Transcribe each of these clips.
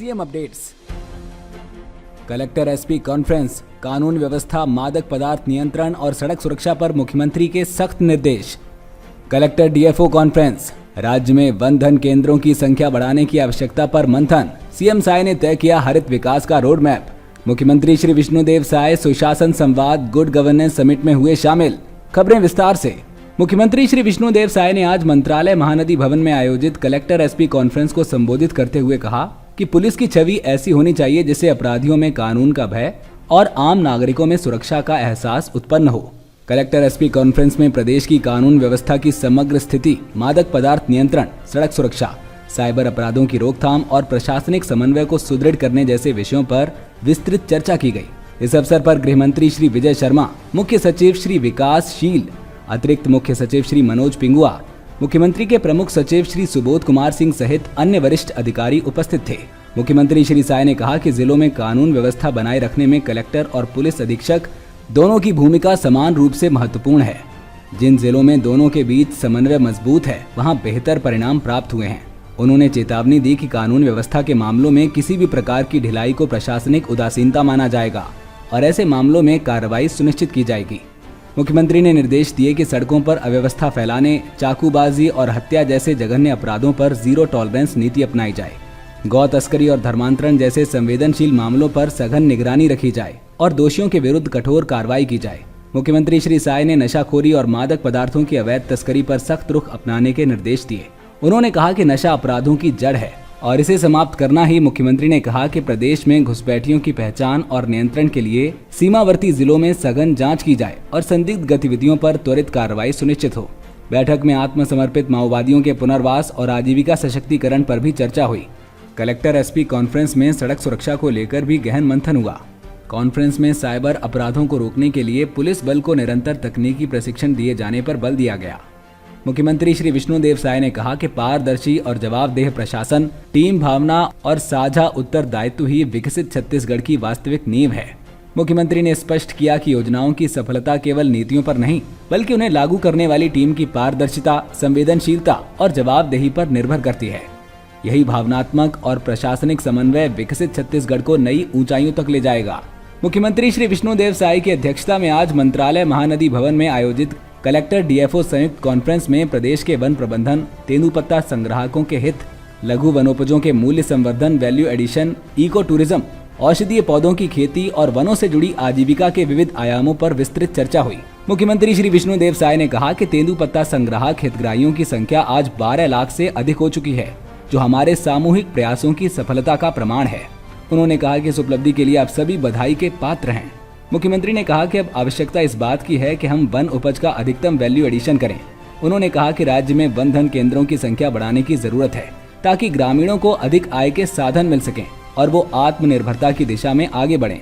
CM updates. Collector SP conference, कानून व्यवस्था, मादक पदार्थ नियंत्रण और सड़क सुरक्षा पर मुख्यमंत्री के सख्त निर्देश। कलेक्टर डीएफओ कॉन्फ्रेंस, राज्य में वन धन केंद्रों की संख्या बढ़ाने की आवश्यकता पर मंथन। सीएम साय ने तय किया हरित विकास का रोड मैप। मुख्यमंत्री श्री विष्णुदेव साय सुशासन संवाद गुड गवर्नेंस समिट में हुए शामिल। खबरें विस्तार से। मुख्यमंत्री श्री विष्णुदेव साय ने आज मंत्रालय महानदी भवन में आयोजित कलेक्टर एसपी कॉन्फ्रेंस को संबोधित करते हुए कहा कि पुलिस की छवि ऐसी होनी चाहिए जिससे अपराधियों में कानून का भय और आम नागरिकों में सुरक्षा का एहसास उत्पन्न हो। कलेक्टर एसपी कॉन्फ्रेंस में प्रदेश की कानून व्यवस्था की समग्र स्थिति, मादक पदार्थ नियंत्रण, सड़क सुरक्षा, साइबर अपराधों की रोकथाम और प्रशासनिक समन्वय को सुदृढ़ करने जैसे विषयों पर विस्तृत चर्चा की गई। इस अवसर पर गृह मंत्री श्री विजय शर्मा, मुख्य सचिव श्री विकास शील, अतिरिक्त मुख्य सचिव श्री मनोज पिंगुआ, मुख्यमंत्री के प्रमुख सचिव श्री सुबोध कुमार सिंह सहित अन्य वरिष्ठ अधिकारी उपस्थित थे। मुख्यमंत्री श्री साय ने कहा कि जिलों में कानून व्यवस्था बनाए रखने में कलेक्टर और पुलिस अधीक्षक दोनों की भूमिका समान रूप से महत्वपूर्ण है। जिन जिलों में दोनों के बीच समन्वय मजबूत है, वहां बेहतर परिणाम प्राप्त हुए हैं। उन्होंने चेतावनी दी कि कानून व्यवस्था के मामलों में किसी भी प्रकार की ढिलाई को प्रशासनिक उदासीनता माना जाएगा और ऐसे मामलों में कार्रवाई सुनिश्चित की जाएगी। मुख्यमंत्री ने निर्देश दिए कि सड़कों पर अव्यवस्था फैलाने, चाकूबाजी और हत्या जैसे जघन्य अपराधों पर जीरो टॉलरेंस नीति अपनाई जाए। गौ तस्करी और धर्मांतरण जैसे संवेदनशील मामलों पर सघन निगरानी रखी जाए और दोषियों के विरुद्ध कठोर कार्रवाई की जाए। मुख्यमंत्री श्री साय ने नशाखोरी और मादक पदार्थों की अवैध तस्करी पर सख्त रुख अपनाने के निर्देश दिए। उन्होंने कहा कि नशा अपराधों की जड़ है और इसे समाप्त करना ही। मुख्यमंत्री ने कहा कि प्रदेश में घुसपैठियों की पहचान और नियंत्रण के लिए सीमावर्ती जिलों में सघन जांच की जाए और संदिग्ध गतिविधियों पर त्वरित कार्रवाई सुनिश्चित हो। बैठक में आत्मसमर्पित माओवादियों के पुनर्वास और आजीविका सशक्तिकरण पर भी चर्चा हुई। कलेक्टर एसपी कॉन्फ्रेंस में सड़क सुरक्षा को लेकर भी गहन मंथन हुआ। कॉन्फ्रेंस में साइबर अपराधों को रोकने के लिए पुलिस बल को निरंतर तकनीकी प्रशिक्षण दिए जाने पर बल दिया गया। मुख्यमंत्री श्री विष्णुदेव साय ने कहा कि पारदर्शी और जवाबदेह प्रशासन, टीम भावना और साझा उत्तरदायित्व ही विकसित छत्तीसगढ़ की वास्तविक नींव है। मुख्यमंत्री ने स्पष्ट किया कि योजनाओं की सफलता केवल नीतियों पर नहीं, बल्कि उन्हें लागू करने वाली टीम की पारदर्शिता, संवेदनशीलता और जवाबदेही पर निर्भर करती है। यही भावनात्मक और प्रशासनिक समन्वय विकसित छत्तीसगढ़ को नई ऊंचाइयों तक ले जाएगा। मुख्यमंत्री श्री विष्णुदेव साय की अध्यक्षता में आज मंत्रालय महानदी भवन में आयोजित कलेक्टर डीएफओ संयुक्त कॉन्फ्रेंस में प्रदेश के वन प्रबंधन, तेंदूपत्ता संग्राहकों के हित, लघु वनोपजों के मूल्य संवर्धन, वैल्यू एडिशन, इको टूरिज्म, औषधीय पौधों की खेती और वनों से जुड़ी आजीविका के विविध आयामों पर विस्तृत चर्चा हुई। मुख्यमंत्री श्री विष्णुदेव साय ने कहा कि तेंदूपत्ता संग्राहक हितग्राहियों की संख्या आज 12 लाख से अधिक हो चुकी है, जो हमारे सामूहिक प्रयासों की सफलता का प्रमाण है। उन्होंने कहा कि इस उपलब्धि के लिए आप सभी बधाई के पात्र हैं। मुख्यमंत्री ने कहा कि अब आवश्यकता इस बात की है कि हम वन उपज का अधिकतम वैल्यू एडिशन करें। उन्होंने कहा कि राज्य में वन धन केंद्रों की संख्या बढ़ाने की जरूरत है ताकि ग्रामीणों को अधिक आय के साधन मिल सकें और वो आत्मनिर्भरता की दिशा में आगे बढ़ें।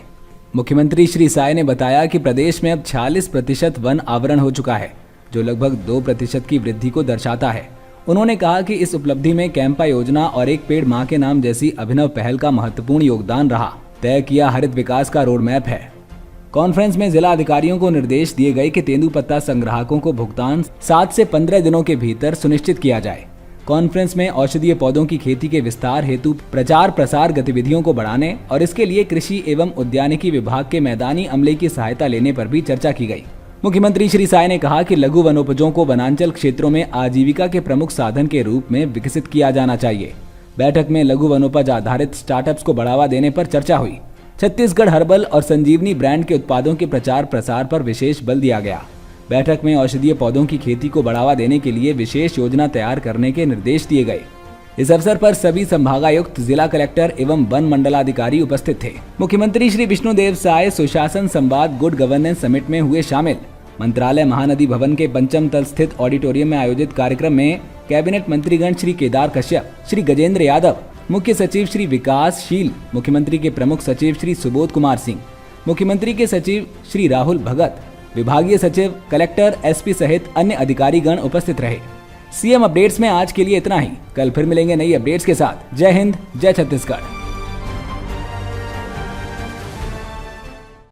मुख्यमंत्री श्री साय ने बताया कि प्रदेश में अब 46% वन आवरण हो चुका है, जो लगभग 2% की वृद्धि को दर्शाता है। उन्होंने कहा कि इस उपलब्धि में कैंपा योजना और एक पेड़ मां के नाम जैसी अभिनव पहल का महत्वपूर्ण योगदान रहा। तय किया हरित विकास का रोड मैप है। कॉन्फ्रेंस में जिला अधिकारियों को निर्देश दिए गए कि तेंदूपत्ता संग्राहकों को भुगतान 7 से 15 दिनों के भीतर सुनिश्चित किया जाए। कॉन्फ्रेंस में औषधीय पौधों की खेती के विस्तार हेतु प्रचार प्रसार गतिविधियों को बढ़ाने और इसके लिए कृषि एवं उद्यानिकी विभाग के मैदानी अमले की सहायता लेने पर भी चर्चा की गई। मुख्यमंत्री श्री साय ने कहा कि लघु वनोपजों को वनांचल क्षेत्रों में आजीविका के प्रमुख साधन के रूप में विकसित किया जाना चाहिए। बैठक में लघु वनोपज आधारित स्टार्टअप्स को बढ़ावा देने पर चर्चा हुई। छत्तीसगढ़ हर्बल और संजीवनी ब्रांड के उत्पादों के प्रचार प्रसार पर विशेष बल दिया गया। बैठक में औषधीय पौधों की खेती को बढ़ावा देने के लिए विशेष योजना तैयार करने के निर्देश दिए गए। इस अवसर पर सभी संभागायुक्त, जिला कलेक्टर एवं वन मंडलाधिकारी उपस्थित थे। मुख्यमंत्री श्री विष्णुदेव साय सुशासन संवाद गुड गवर्नेंस समिट में हुए शामिल। मंत्रालय महानदी भवन के पंचम तल स्थित ऑडिटोरियम में आयोजित कार्यक्रम में कैबिनेट मंत्रीगण श्री केदार कश्यप, श्री गजेंद्र यादव, मुख्य सचिव श्री विकास शील, मुख्यमंत्री के प्रमुख सचिव श्री सुबोध कुमार सिंह, मुख्यमंत्री के सचिव श्री राहुल भगत, विभागीय सचिव, कलेक्टर, एसपी सहित अन्य अधिकारीगण उपस्थित रहे। सीएम अपडेट्स में आज के लिए इतना ही। कल फिर मिलेंगे नई अपडेट्स के साथ। जय हिंद, जय छत्तीसगढ़।